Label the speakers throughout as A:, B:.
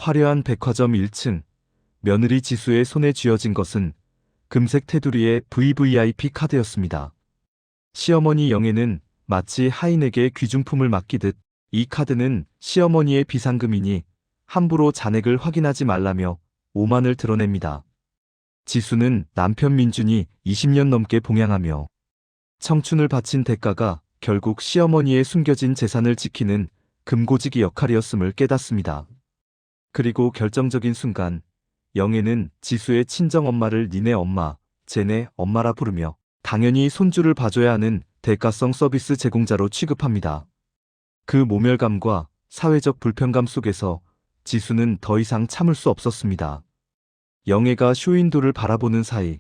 A: 화려한 백화점 1층, 며느리 지수의 손에 쥐어진 것은 금색 테두리의 VVIP 카드였습니다. 시어머니 영애는 마치 하인에게 귀중품을 맡기듯 이 카드는 시어머니의 비상금이니 함부로 잔액을 확인하지 말라며 오만을 드러냅니다. 지수는 남편 민준이 20년 넘게 봉양하며 청춘을 바친 대가가 결국 시어머니의 숨겨진 재산을 지키는 금고지기 역할이었음을 깨닫습니다. 그리고 결정적인 순간 영애는 지수의 친정엄마를 니네 엄마, 쟤네 엄마라 부르며 당연히 손주를 봐줘야 하는 대가성 서비스 제공자로 취급합니다. 그 모멸감과 사회적 불편감 속에서 지수는 더 이상 참을 수 없었습니다. 영애가 쇼윈도를 바라보는 사이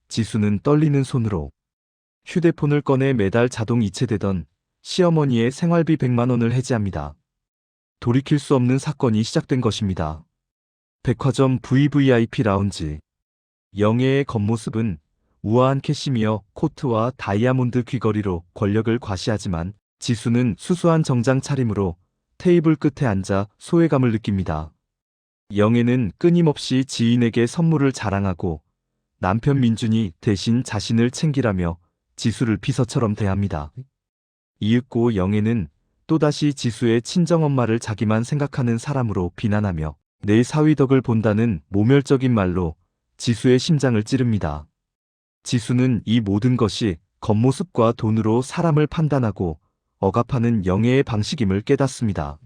A: 지수는 떨리는 손으로 휴대폰을 꺼내 매달 자동 이체되던 시어머니의 생활비 100만 원을 해지합니다. 돌이킬 수 없는 사건이 시작된 것입니다. 백화점 VVIP 라운지. 영애의 겉모습은 우아한 캐시미어 코트와 다이아몬드 귀걸이로 권력을 과시하지만 지수는 수수한 정장 차림으로 테이블 끝에 앉아 소외감을 느낍니다. 영애는 끊임없이 지인에게 선물을 자랑하고 남편 민준이 대신 자신을 챙기라며 지수를 비서처럼 대합니다. 이윽고 영애는 또다시 지수의 친정엄마를 자기만 생각하는 사람으로 비난하며 내 사위덕을 본다는 모멸적인 말로 지수의 심장을 찌릅니다. 지수는 이 모든 것이 겉모습과 돈으로 사람을 판단하고 억압하는 영애의 방식임을 깨닫습니다.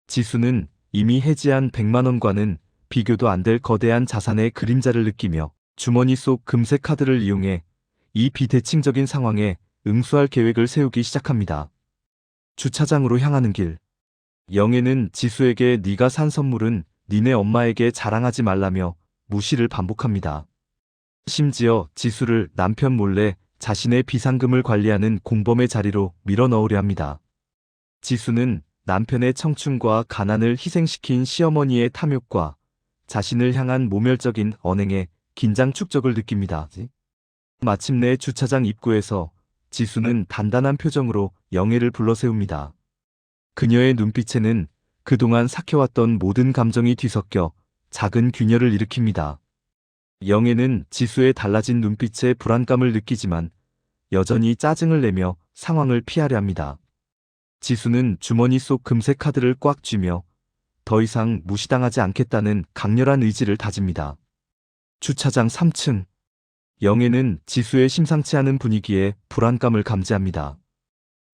A: 지수는 이미 해지한 100만 원과는 비교도 안 될 거대한 자산의 그림자를 느끼며 주머니 속 금색 카드를 이용해 이 비대칭적인 상황에 응수할 계획을 세우기 시작합니다. 주차장으로 향하는 길. 영애는 지수에게 네가 산 선물은 니네 엄마에게 자랑하지 말라며 무시를 반복합니다. 심지어 지수를 남편 몰래 자신의 비상금을 관리하는 공범의 자리로 밀어넣으려 합니다. 지수는 남편의 청춘과 가난을 희생시킨 시어머니의 탐욕과 자신을 향한 모멸적인 언행에 긴장 축적을 느낍니다. 마침내 주차장 입구에서 지수는 단단한 표정으로 영애를 불러세웁니다. 그녀의 눈빛에는 그동안 삭혀왔던 모든 감정이 뒤섞여 작은 균열을 일으킵니다. 영애는 지수의 달라진 눈빛에 불안감을 느끼지만 여전히 짜증을 내며 상황을 피하려 합니다. 지수는 주머니 속 금색 카드를 꽉 쥐며 더 이상 무시당하지 않겠다는 강렬한 의지를 다집니다. 주차장 3층. 영애는 지수의 심상치 않은 분위기에 불안감을 감지합니다.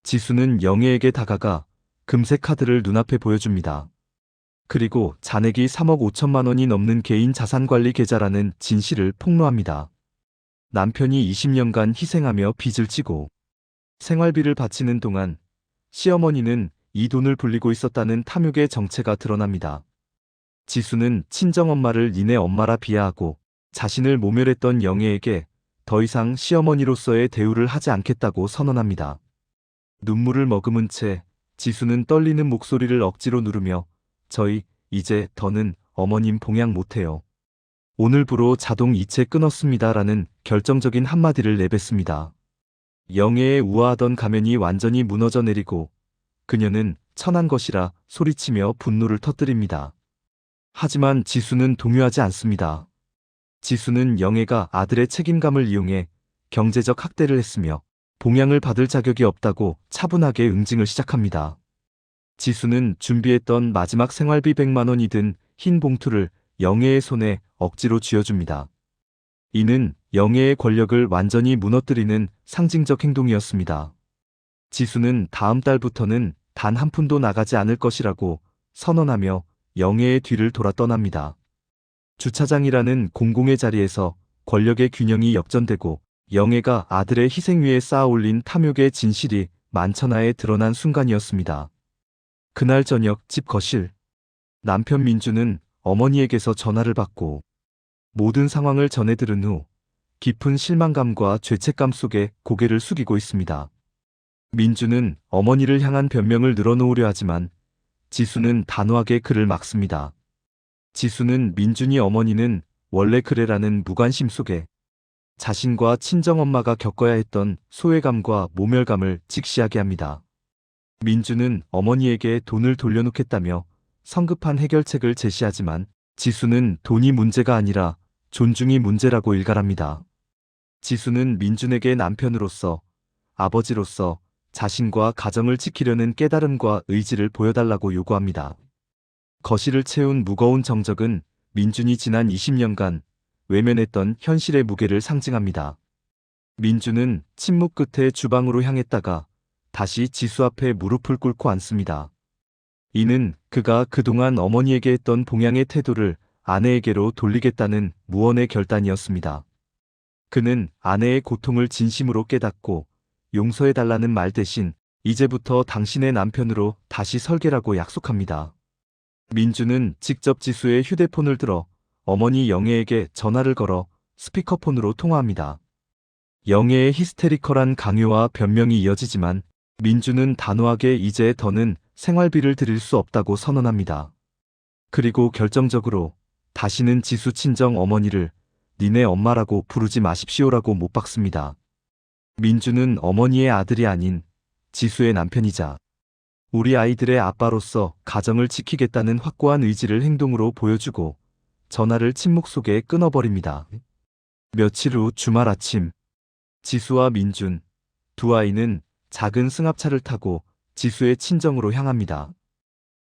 A: 지수는 영애에게 다가가 금색 카드를 눈앞에 보여줍니다. 그리고 잔액이 3억 5천만 원이 넘는 개인 자산관리 계좌라는 진실을 폭로합니다. 남편이 20년간 희생하며 빚을 지고 생활비를 바치는 동안 시어머니는 이 돈을 불리고 있었다는 탐욕의 정체가 드러납니다. 지수는 친정엄마를 니네 엄마라 비하하고 자신을 모멸했던 영애에게 더 이상 시어머니로서의 대우를 하지 않겠다고 선언합니다. 눈물을 머금은 채 지수는 떨리는 목소리를 억지로 누르며 저희 이제 더는 어머님 봉양 못해요. 오늘부로 자동 이체 끊었습니다라는 결정적인 한마디를 내뱉습니다. 영애의 우아하던 가면이 완전히 무너져 내리고 그녀는 천한 것이라 소리치며 분노를 터뜨립니다. 하지만 지수는 동요하지 않습니다. 지수는 영애가 아들의 책임감을 이용해 경제적 학대를 했으며 봉양을 받을 자격이 없다고 차분하게 응징을 시작합니다. 지수는 준비했던 마지막 생활비 100만 원이 든 흰 봉투를 영애의 손에 억지로 쥐어줍니다. 이는 영애의 권력을 완전히 무너뜨리는 상징적 행동이었습니다. 지수는 다음 달부터는 단 한 푼도 나가지 않을 것이라고 선언하며 영애의 뒤를 돌아 떠납니다. 주차장이라는 공공의 자리에서 권력의 균형이 역전되고 영애가 아들의 희생 위에 쌓아올린 탐욕의 진실이 만천하에 드러난 순간이었습니다. 그날 저녁 집 거실. 남편 민주는 어머니에게서 전화를 받고 모든 상황을 전해 들은 후 깊은 실망감과 죄책감 속에 고개를 숙이고 있습니다. 민주는 어머니를 향한 변명을 늘어놓으려 하지만 지수는 단호하게 그를 막습니다. 지수는 민준이 어머니는 원래 그래라는 무관심 속에 자신과 친정엄마가 겪어야 했던 소외감과 모멸감을 직시하게 합니다. 민주는 어머니에게 돈을 돌려놓겠다며 성급한 해결책을 제시하지만 지수는 돈이 문제가 아니라 존중이 문제라고 일갈합니다. 지수는 민준에게 남편으로서, 아버지로서 자신과 가정을 지키려는 깨달음과 의지를 보여달라고 요구합니다. 거실을 채운 무거운 정적은 민준이 지난 20년간 외면했던 현실의 무게를 상징합니다. 민준은 침묵 끝에 주방으로 향했다가 다시 지수 앞에 무릎을 꿇고 앉습니다. 이는 그가 그동안 어머니에게 했던 봉양의 태도를 아내에게로 돌리겠다는 무언의 결단이었습니다. 그는 아내의 고통을 진심으로 깨닫고 용서해달라는 말 대신 이제부터 당신의 남편으로 다시 설계라고 약속합니다. 민주는 직접 지수의 휴대폰을 들어 어머니 영애에게 전화를 걸어 스피커폰으로 통화합니다. 영애의 히스테리컬한 강요와 변명이 이어지지만 민주는 단호하게 이제 더는 생활비를 드릴 수 없다고 선언합니다. 그리고 결정적으로 다시는 지수 친정 어머니를 니네 엄마라고 부르지 마십시오라고 못 박습니다. 민주는 어머니의 아들이 아닌 지수의 남편이자 우리 아이들의 아빠로서 가정을 지키겠다는 확고한 의지를 행동으로 보여주고 전화를 침묵 속에 끊어버립니다. 며칠 후 주말 아침, 지수와 민준, 두 아이는 작은 승합차를 타고 지수의 친정으로 향합니다.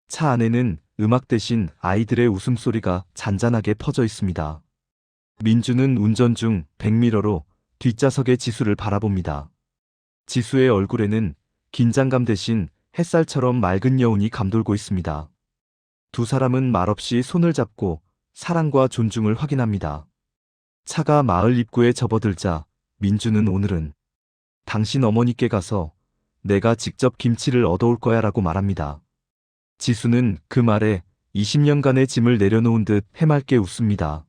A: 차 안에는 음악 대신 아이들의 웃음소리가 잔잔하게 퍼져 있습니다. 민준은 운전 중 백미러로 뒷좌석의 지수를 바라봅니다. 지수의 얼굴에는 긴장감 대신 햇살처럼 맑은 여운이 감돌고 있습니다. 두 사람은 말없이 손을 잡고 사랑과 존중을 확인합니다. 차가 마을 입구에 접어들자 민준은 오늘은 당신 어머니께 가서 내가 직접 김치를 얻어올 거야 라고 말합니다. 지수는 그 말에 20년간의 짐을 내려놓은 듯 해맑게 웃습니다.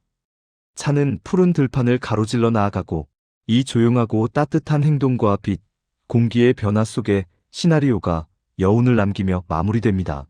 A: 차는 푸른 들판을 가로질러 나아가고 이 조용하고 따뜻한 행동과 빛, 공기의 변화 속에 시나리오가 여운을 남기며 마무리됩니다.